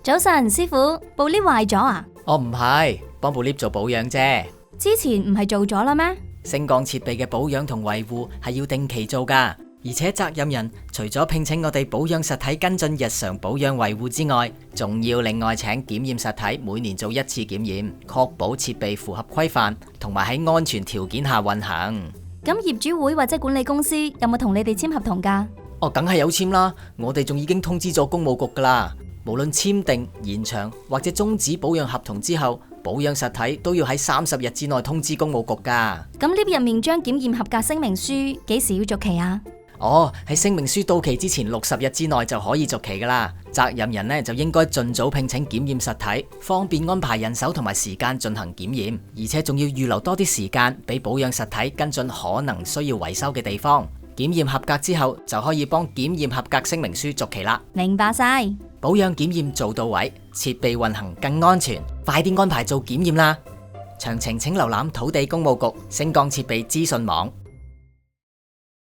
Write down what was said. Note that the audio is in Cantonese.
早晨，師傅，部 lift 壞咗啊？我唔係，幫部 lift 做保養啫。之前唔係做咗啦咩？升降設備嘅保養同維護係要定期做噶，而且責任人除咗聘請我哋保養實體跟進日常保養維護之外，仲要另外請檢驗實體每年做一次檢驗，確保設備符合規範，同埋喺安全條件下運行。咁業主會或者管理公司有冇同你哋簽合同噶？哦，梗係有簽啦，我哋仲已經通知咗公務局噶啦。無論簽訂、延長或者終止保養合同之後，保養實體都要喺30日之內通知公務局噶。咁 lift 入面張檢驗合格聲明書幾時要續期啊？哦，喺聲明書到期之前60日之內就可以續期噶啦。責任人呢就應該盡早聘請檢驗實體，方便安排人手同埋時間進行檢驗，而且仲要預留多啲時間俾保養實體跟進可能需要維修嘅地方。檢驗合格之後就可以幫檢驗合格聲明書續期啦。明白晒。保養檢驗做到位，設備運行更安全，快啲安排做檢驗啦！詳情請瀏覽土地公務局升降設備資訊網。